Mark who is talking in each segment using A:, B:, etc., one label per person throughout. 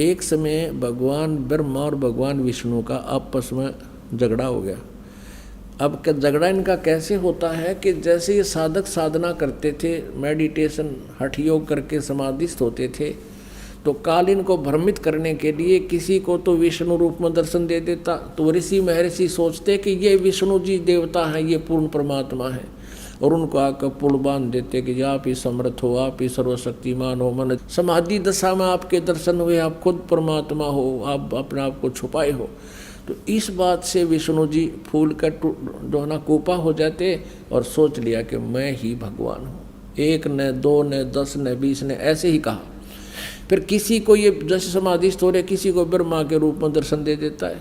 A: एक समय भगवान ब्रह्मा और भगवान विष्णु का आपस में झगड़ा हो गया। अब क्या झगड़ा इनका कैसे होता है कि जैसे ये साधक साधना करते थे, मेडिटेशन हठ योग करके समाधिस्थ होते थे, तो काल इनको भ्रमित करने के लिए किसी को तो विष्णु रूप में दर्शन दे देता, तो ऋषि महर्षि सोचते कि ये विष्णु जी देवता हैं, ये पूर्ण परमात्मा है, और उनको आकर पुल बांध देते कि आप ही समर्थ हो, आप ही सर्वशक्तिमान हो, मन समाधि दशा में आपके दर्शन हुए, आप खुद परमात्मा हो, आप अपने आप को छुपाए हो। तो इस बात से विष्णु जी फूल का जो है ना कोपा हो जाते और सोच लिया कि मैं ही भगवान हूँ। एक ने, दो ने, 10 ने, 20 ने ऐसे ही कहा। फिर किसी को ये जैसे समाधिस्थ हो रहे, किसी को ब्रह्मा के रूप में दर्शन दे देता है,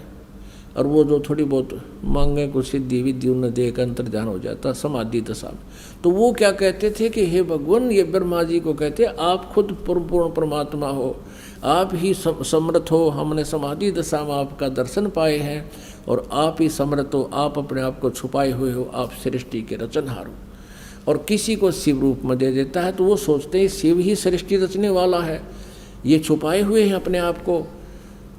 A: और वो जो थोड़ी बहुत मांगे कुछ सिद्धि विद्धि उन्हें देख अंतर्ध्यान हो जाता समाधि दशा में। तो वो क्या कहते थे कि हे भगवान, ये ब्रह्मा जी को कहते आप खुद पूर्ण परमात्मा हो, आप ही समर्थ हो, हमने समाधि दशा में आपका दर्शन पाए हैं, और आप ही समर्थ हो, आप अपने आप को छुपाए हुए हो, आप सृष्टि के रचनहार हो। और किसी को शिव रूप में दे देता है, तो वो सोचते हैं शिव ही सृष्टि रचने वाला है, ये छुपाए हुए हैं अपने आप को।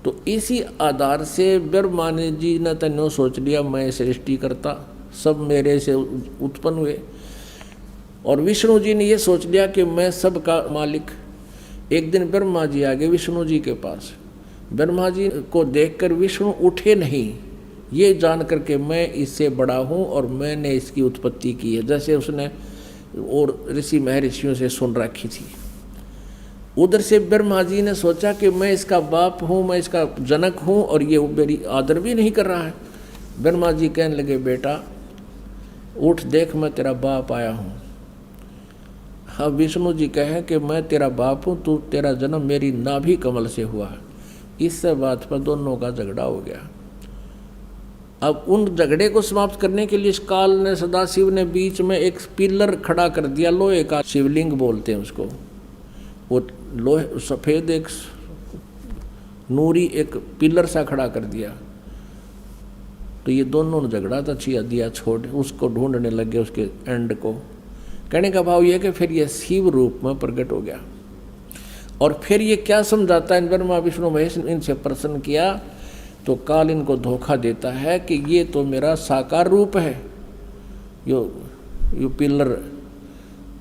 A: तो इसी आधार से ब्रह्मा जी ने तन्नो सोच लिया मैं सृष्टि करता, सब मेरे से उत्पन्न हुए, और विष्णु जी ने ये सोच लिया कि मैं सब का मालिक। एक दिन ब्रह्मा जी आ गए विष्णु जी के पास। ब्रह्मा जी को देखकर विष्णु उठे नहीं, ये जान करके मैं इससे बड़ा हूँ और मैंने इसकी उत्पत्ति की है, जैसे उसने और ऋषि महर्षियों से सुन रखी थी। उधर से ब्रह्मा जी ने सोचा कि मैं इसका बाप हूँ, मैं इसका जनक हूँ, और ये मेरी आदर भी नहीं कर रहा है। ब्रह्मा जी कहने लगे बेटा उठ देख, मैं तेरा बाप आया हूँ। हाँ, विष्णु जी कहे कि मैं तेरा बाप हूँ, तू तेरा जन्म मेरी नाभि कमल से हुआ है। इस बात पर दोनों का झगड़ा हो गया। अब उन झगड़े को समाप्त करने के लिए इस काल ने, सदाशिव ने बीच में एक पिलर खड़ा कर दिया, लोहे का, शिवलिंग बोलते हैं उसको। वो लोहे सफ़ेद एक नूरी एक पिलर सा खड़ा कर दिया। तो ये दोनों ने झगड़ा था छिया दिया छोड़, उसको ढूंढने लगे उसके एंड को। कहने का भाव यह कि फिर ये शिव रूप में प्रकट हो गया। और फिर ये क्या समझाता है, ब्रह्मा विष्णु महेश इनसे प्रसन्न किया, तो काल इनको धोखा देता है कि ये तो मेरा साकार रूप है, यो पिलर,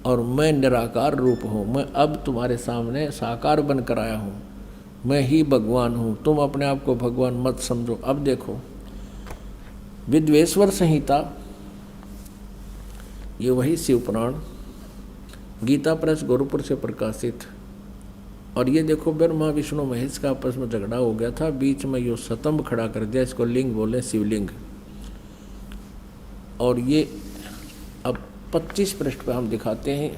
A: और मैं निराकार रूप हूँ। मैं अब तुम्हारे सामने साकार बनकर आया हूँ, मैं ही भगवान हूँ, तुम अपने आप को भगवान मत समझो। अब देखो विद्वेश्वर संहिता, ये वही शिव पुराण गीता प्रेस गोरखपुर से प्रकाशित। और ये देखो ब्रह्मा विष्णु महेश का आपस में झगड़ा हो गया था, बीच में यो स्तंभ खड़ा कर दिया, इसको लिंग बोले, शिवलिंग। और ये अब 25 पृष्ठ पे हम दिखाते हैं।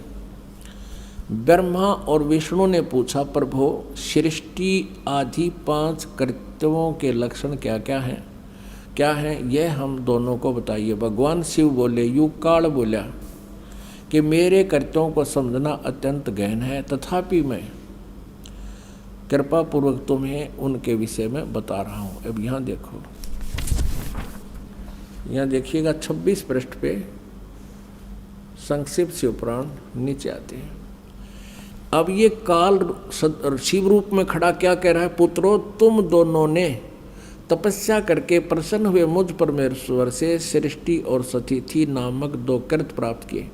A: ब्रह्मा और विष्णु ने पूछा प्रभो सृष्टि आदि 5 कर्तव्यों के लक्षण क्या क्या हैं यह हम दोनों को बताइए। भगवान शिव बोले, युग काल बोला कि मेरे कर्तव्यों को समझना अत्यंत गहन है, तथापि मैं कृपा पूर्वक तुम्हें उनके विषय में बता रहा हूँ। अब यहाँ देखो, यहाँ देखिएगा 26 पृष्ठ पे संक्षिप्त शिव पुराण नीचे आते हैं। अब ये काल शिव रूप में खड़ा क्या कह रहा है, पुत्रों तुम दोनों ने तपस्या करके प्रसन्न हुए मुझ परमेश्वर से सृष्टि और सतिथि नामक 2 कृत प्राप्त किए,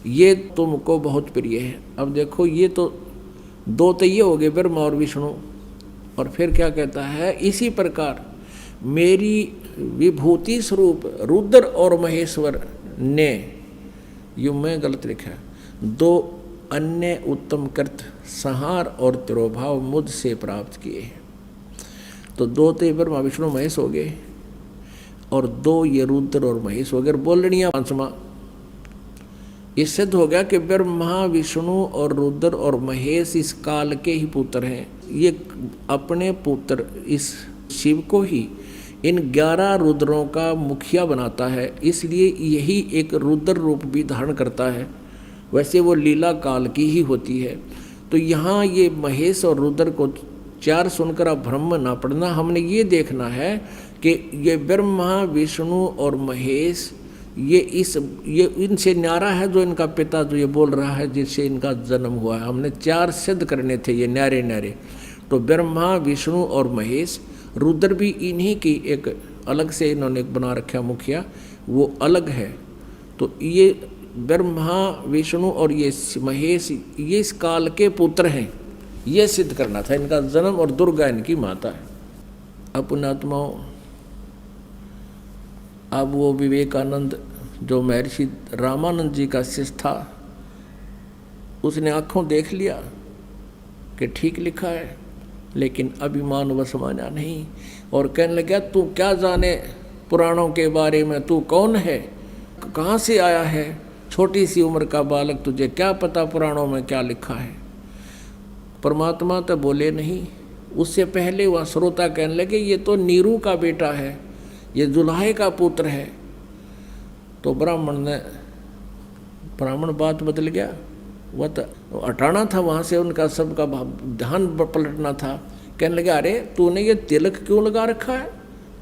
A: ये तुमको बहुत प्रिय है। अब देखो ये तो 2 तो ये हो गए ब्रह्मा और विष्णु, और फिर क्या कहता है, इसी प्रकार मेरी विभूति स्वरूप रुद्र और महेश्वर ने, यूँ में गलत लिखा है, 2 अन्य उत्तम कृत संहार और तिरोभाव मुझसे प्राप्त किए हैं। तो 2 तो ब्रह्मा विष्णु महेश हो गए, और 2 ये रुद्र और महेश हो गए। बोलनिया 5वां इस सिद्ध हो गया कि ब्रह्मा विष्णु और रुद्र और महेश इस काल के ही पुत्र हैं। ये अपने पुत्र इस शिव को ही इन 11 रुद्रों का मुखिया बनाता है, इसलिए यही एक रुद्र रूप भी धारण करता है। वैसे वो लीला काल की ही होती है। तो यहाँ ये महेश और रुद्र को 4 सुनकर आप भ्रम ना पड़ना। हमने ये देखना है कि ये ब्रह्मा विष्णु और महेश ये इनसे न्यारा है जो इनका पिता जो ये बोल रहा है जिससे इनका जन्म हुआ है। हमने 4 सिद्ध करने थे ये न्यारे न्यारे। तो ब्रह्मा विष्णु और महेश, रुद्र भी इन्हीं की एक अलग से इन्होंने बना रखा मुखिया, वो अलग है। तो ये ब्रह्मा विष्णु और ये महेश ये इस काल के पुत्र हैं, ये सिद्ध करना था इनका जन्म, और दुर्गा इनकी माता है। अपनात्माओं, अब वो विवेकानंद जो महर्षि रामानंद जी का शिष्य था, उसने आँखों देख लिया कि ठीक लिखा है, लेकिन अभिमान वश माना नहीं और कहने लगा तू क्या जाने पुराणों के बारे में, तू कौन है, कहाँ से आया है, छोटी सी उम्र का बालक, तुझे क्या पता पुराणों में क्या लिखा है। परमात्मा तो बोले नहीं। उससे पहले वह श्रोता कहने लगे ये तो नीरू का बेटा है, ये जुलाहे का पुत्र है। तो ब्राह्मण बात बदल गया, वह तो हटाना था वहाँ से, उनका सबका ध्यान पलटना था। कहने लगे अरे तूने ये तिलक क्यों लगा रखा है,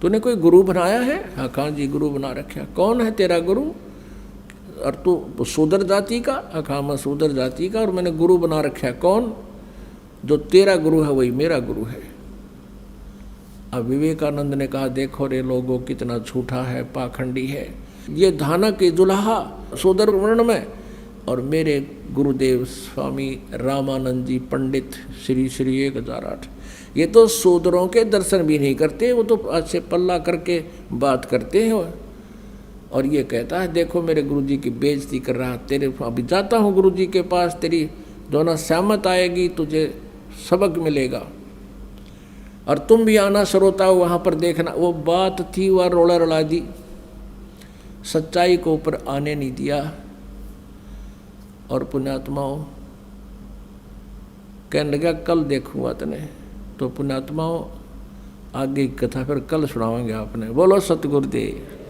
A: तूने कोई गुरु बनाया है? हाँ कहाँ जी गुरु बना रखा है। कौन है तेरा गुरु? और तू शूद्र जाति का? हाँ मैं शूद्र जाति का और मैंने गुरु बना रखा है। कौन? जो तेरा गुरु है वही मेरा गुरु है। अब विवेकानंद ने कहा देखो रे लोगों कितना झूठा है, पाखंडी है, ये धानक जुलाहा शूद्र वर्ण में, और मेरे गुरुदेव स्वामी रामानंद जी पंडित श्री श्री 1008, ये तो शूद्रों के दर्शन भी नहीं करते, वो तो अच्छे पल्ला करके बात करते हैं। और ये कहता है देखो मेरे गुरुजी की बेइज्जती कर रहा, तेरे अभी जाता हूँ गुरुजी के पास, तेरी जो ना सहमत आएगी तुझे सबक मिलेगा, और तुम भी आना श्रोता हो वहाँ पर देखना। वो बात थी, वह रोला रला दी, सच्चाई को ऊपर आने नहीं दिया। और पुण्यात्माओं कहने लगा कल देखूंगा तने। तो पुण्यात्माओं आगे की कथा फिर कल सुनाओगे आपने। बोलो सतगुरुदेव।